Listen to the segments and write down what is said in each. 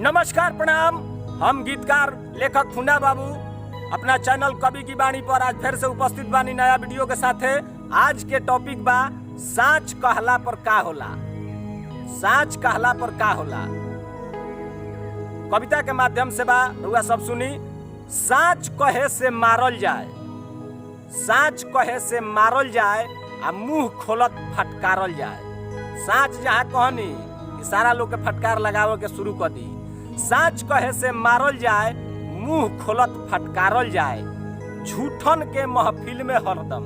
नमस्कार प्रणाम। हम गीतकार लेखक फुन्ना बाबू अपना चैनल कवि की वाणी पर आज फिर से उपस्थित बानी नया वीडियो के साथे। आज के टॉपिक बा साच कहला पर का होला। साच कहला पर का होला कविता के माध्यम से बा, रुआ सब सुनी। साच कहे से मारल जाए, साच कहे से मारल जाए आ मुंह खोलत फटकारल जाए। साच जहाँ कहनी कि सारा लोग के फटकार लगावे के शुरू कर दी। साच कहे से मारल जाए, मुंह खोलत फटकारल जाए। झूठन के महफिल में हरदम,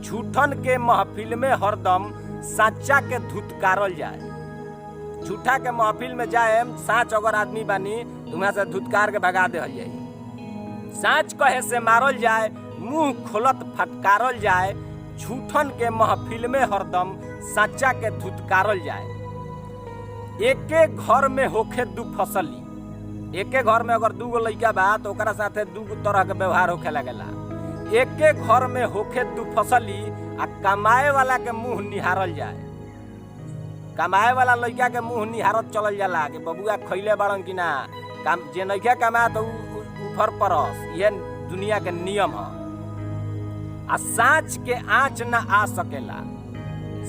झूठन के महफिल में हरदम साचा के धुतकारल जाए। झूठा के महफिल में जाए, साच अगर आदमी बानी तो वहां से धुतकार के भगा दे जाए। साच कहे से मारल जाए, मुंह खोलत फटकारल जाए। झूठन के महफिल में हरदम साचा के धुतकारल जाए। एके घर में होखे दू फसली, एके घर में अगर दूगो लइका बा तो ओकरा साथे दू तरह के व्यवहार होखे लगेला। एके घर में होखे दू फसली आ कमाए वाला के मुंह निहारल जाए। कमाए वाला लइका के मुंह निहारत चलल जाला कि बबुआ खइले बाड़न कि ना। काम जे नइखे कमा तो ऊपर परस, ये दुनिया के नियम है। आ साच के आँच ना आ सकेला,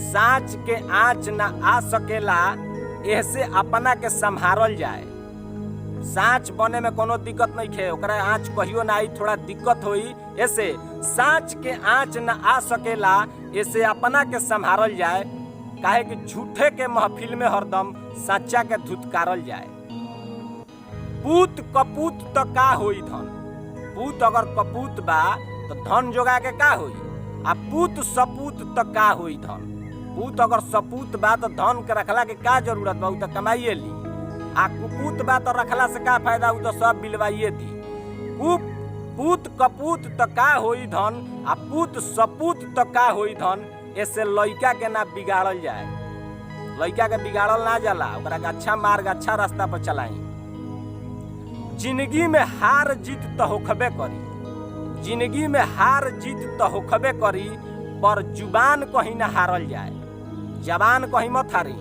साच के आँच ना आ सकेला। ऐसे अपना के संभारल जाए। साच बने में कोनो दिक्कत नहीं है, ओकरा आँच कहियो ना आई, थोड़ा दिक्कत होई। ऐसे साच के आँच ना आ सकेला, ऐसे अपना के संभारल जाए। काहे कि झूठे के महफिल में हरदम सच्चा के धुतकारल जाए। पूत कपूत तो का होई धन, पूत अगर कपूत बा तो धन जोगा के का होई। आ पूत सपूत तो का होई धन, पूत अगर सपूत बा तो धन के रखला के का जरूरत बा, उ तो कमाइए ली। आ कुपूत बा तो रखला से का फायदा, उ तो सब बिलवाइए दी। पूत कपूत तो का होई धन, आ पूत सपूत तो का होई धन। ऐसे लइका के ना बिगाड़ल जाए, लइका के बिगाड़ल ना जाला, ओकरा के अच्छा मार्ग अच्छा रास्ता पर चलाई। जिंदगी में हार जीत तो होखबे करी, जिंदगी में हार जीत तो होखबे करी, पर जुबान कहीं ना हारल जाए। जबान कहीं मत हारी,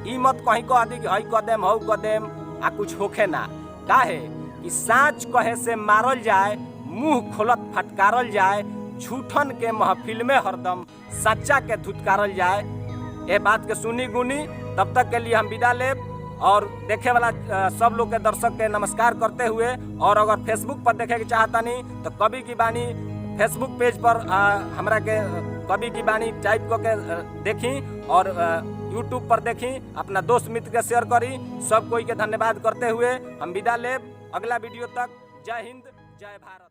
ई मत कहीं कह दी कि हई कदम हऊ कदम आ कुछ होखे ना। काहे कि साच कहे से मारल जाए, मुंह खोलत फटकारल जाए। झूठन के महफिल में हरदम सच्चा के धुतकारल जाए। ये बात के सुनी गुनी। तब तक के लिए हम विदा लेब और देखे वाला सब लोग के दर्शक के नमस्कार करते हुए, और अगर फेसबुक पर देखे के चाहता नहीं तो कवि की वाणी फेसबुक पेज पर हमरा के कवि की वाणी टाइप करके देखी, और यूट्यूब पर देखी, अपना दोस्त मित्र के शेयर करी। सब कोई के धन्यवाद करते हुए हम विदा लेब। अगला वीडियो तक जय हिंद जय भारत।